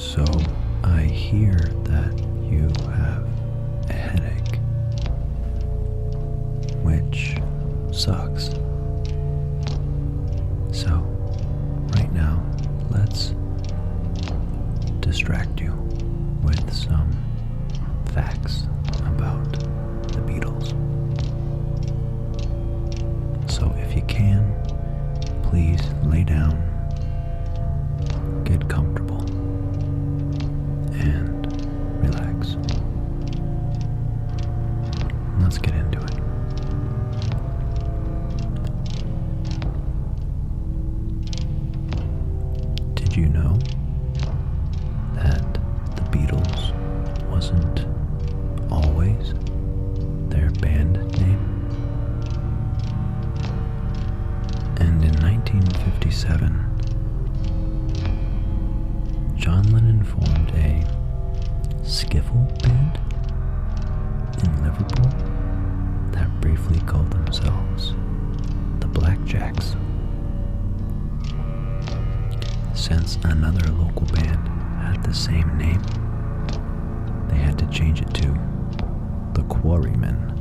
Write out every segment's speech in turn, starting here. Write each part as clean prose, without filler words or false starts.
So I hear that you have a headache, which sucks. So right now, let's distract you with some facts about the Beatles. So if you can, please lay down, get comfortable, and relax. Let's get into it. Did you know that the Beatles wasn't always their band name? And in 1957, John Lennon formed a skiffle band in Liverpool that briefly called themselves the Blackjacks. Since another local band had the same name, they had to change it to the Quarrymen,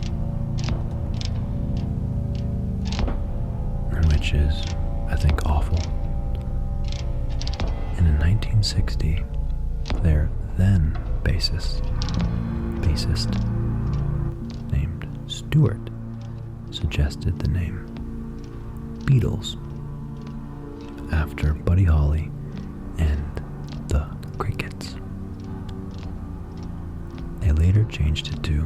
which is, I think, awful. And in 1960, their then bassist named Stewart suggested the name Beatles after Buddy Holly and the Crickets. They later changed it to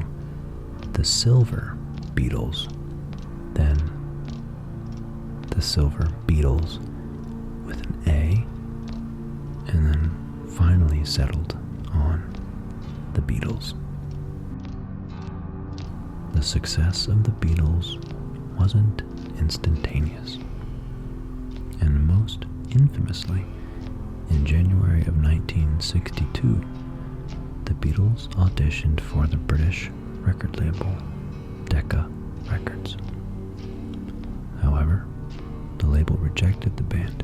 the Silver Beatles, then the Silver Beatles with an A, and then finally settled on the Beatles. The success of the Beatles wasn't instantaneous, and most infamously, in January of 1962, the Beatles auditioned for the British record label Decca Records. However, the label rejected the band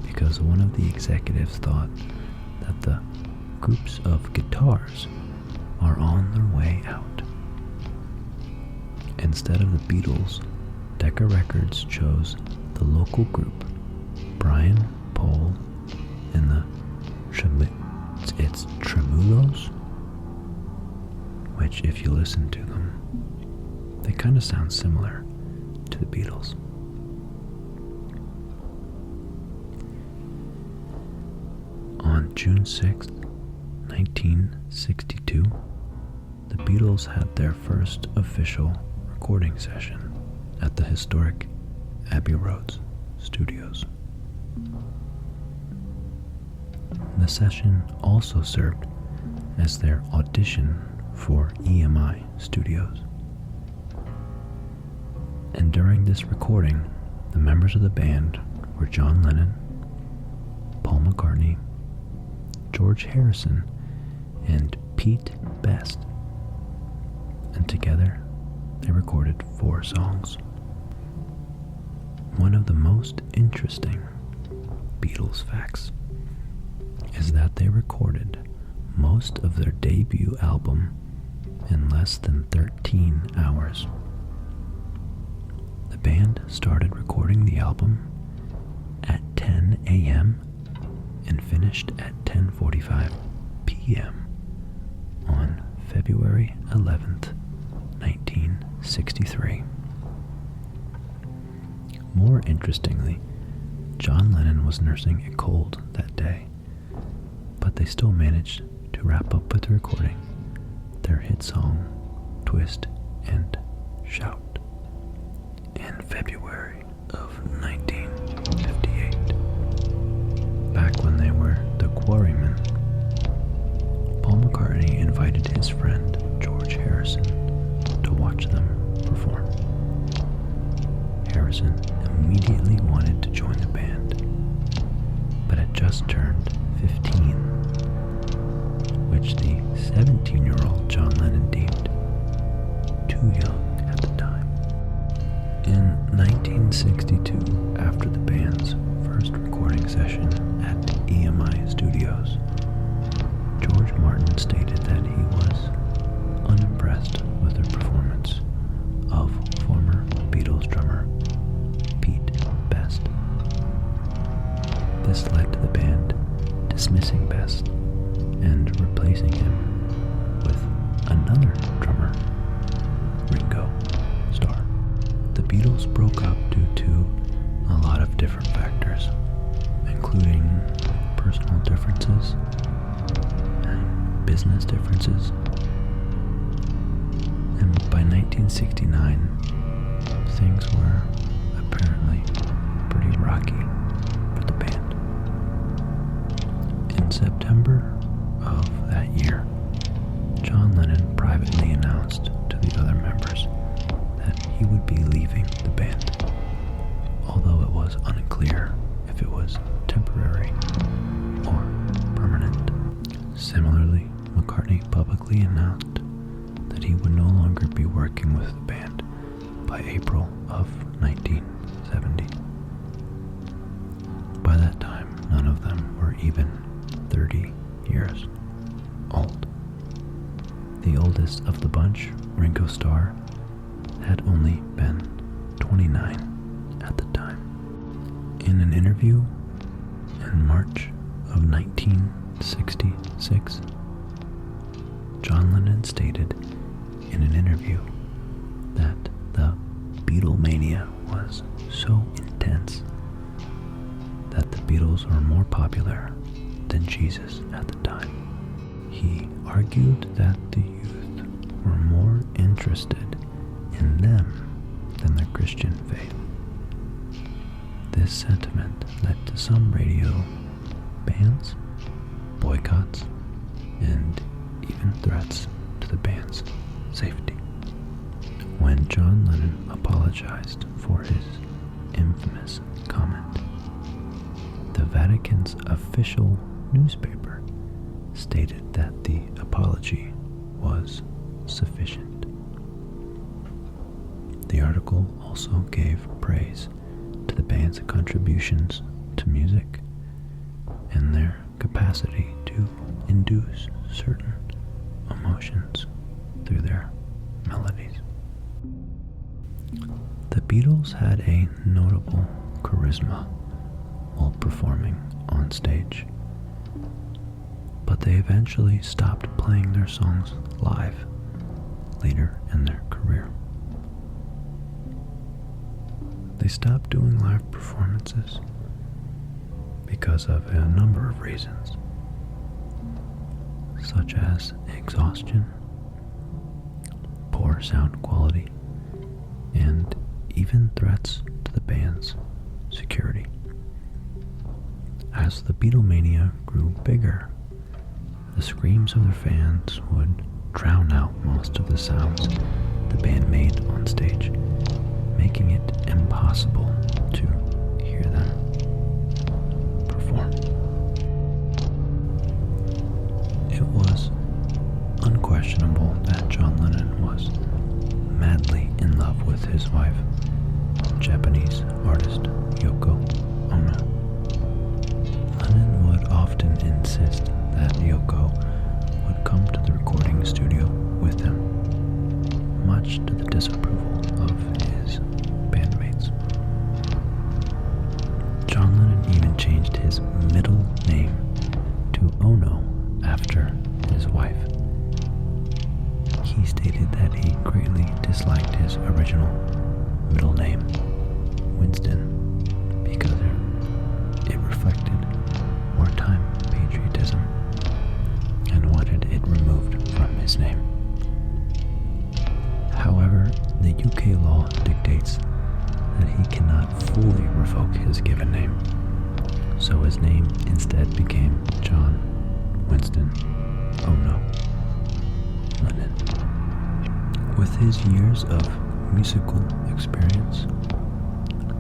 because one of the executives thought that the groups of guitars are on their way out. Instead of the Beatles, Decca Records chose the local group Brian, Paul, and the Tremulos, which, if you listen to them, they kind of sound similar to the Beatles. On June 6, 1962, the Beatles had their first official recording session at the historic Abbey Road Studios. The session also served as their audition for EMI Studios. And during this recording, the members of the band were John Lennon, Paul McCartney, George Harrison, and Pete Best. And together, they recorded 4 songs. One of the most interesting Beatles facts is that they recorded most of their debut album in less than 13 hours. The band started recording the album at 10 a.m. and finished at 10:45 p.m. on February 11th, 1963. More interestingly, John Lennon was nursing a cold that day, but they still managed to wrap up with recording their hit song, Twist and Shout, in February of 1958. Back when they were the Quarrymen, Paul McCartney invited his friend George Harrison to watch them perform. Harrison immediately wanted to join the band, but had just turned 15, which the 17-year-old John Lennon deemed too young at the time. In 1962, after the band's first recording session at EMI Studios, dismissing Best and replacing him with another drummer, Ringo Starr. The Beatles broke up due to a lot of different factors, including personal differences and business differences. And by 1969, things were apparently pretty rocky for the band. In September of that year, John Lennon privately announced to the other members that he would be leaving the band, although it was unclear if it was temporary or permanent. Similarly, McCartney publicly announced that he would no longer be working with the band by April of 1970. By that time, none of them were even 30 years old. The oldest of the bunch, Ringo Starr, had only been 29 at the time. In an interview in March of 1966, John Lennon stated in an interview that the Beatlemania was so intense that the Beatles were more popular than Jesus at the time. He argued that the youth were more interested in them than the Christian faith. This sentiment led to some radio bans, boycotts, and even threats to the band's safety. When John Lennon apologized for his infamous comment, the Vatican's official newspaper stated that the apology was sufficient. The article also gave praise to the band's contributions to music and their capacity to induce certain emotions through their melodies. The Beatles had a notable charisma while performing on stage, but they eventually stopped playing their songs live later in their career. They stopped doing live performances because of a number of reasons, such as exhaustion, poor sound quality, and even threats to the band's security. As the Beatlemania grew bigger, the screams of their fans would drown out most of the sounds the band made on stage, making it impossible to hear them perform. It was unquestionable that John Lennon was madly in love with his wife, Japanese artist Yoko Ono. Lennon would often insist that Yoko would come to the recording studio with him, much to the disapproval of his bandmates. John Lennon even changed his middle name to Ono after his wife. He stated that he greatly disliked his original middle name, Winston, because it reflected wartime patriotism and wanted it removed from his name. However, the UK law dictates that he cannot fully revoke his given name, so his name instead became John Winston Ono Lennon. With his years of musical experience,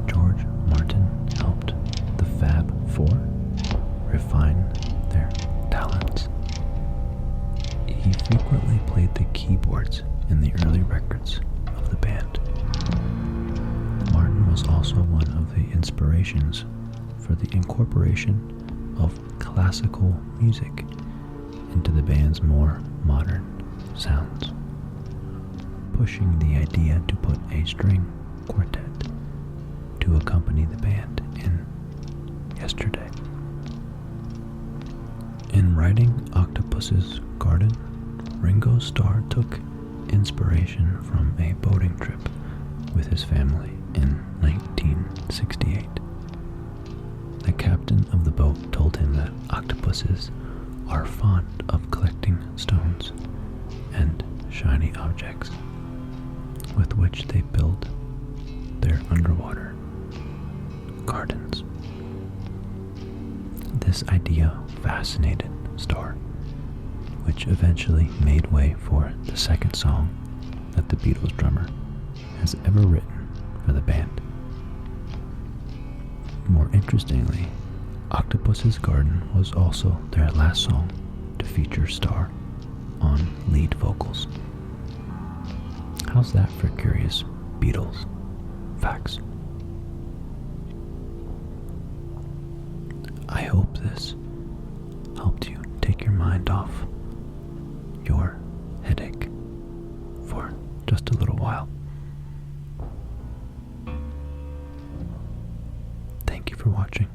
George Martin helped the Fab Four refine their talents. He frequently played the keyboards in the early records of the band. Martin was also one of the inspirations for the incorporation of classical music into the band's more modern sounds, pushing the idea to put a string quartet to accompany the band in Yesterday. In writing Octopus's Garden, Ringo Starr took inspiration from a boating trip with his family in 1968. The captain of the boat told him that octopuses are fond of collecting stones and shiny objects with which they build their underwater gardens. This idea fascinated Starr, which eventually made way for the second song that the Beatles drummer has ever written for the band. More interestingly, Octopus's Garden was also their last song to feature Starr on lead vocals. How's that for curious Beatles facts? I hope this helped you take your mind off your headache for just a little while. Thank you for watching.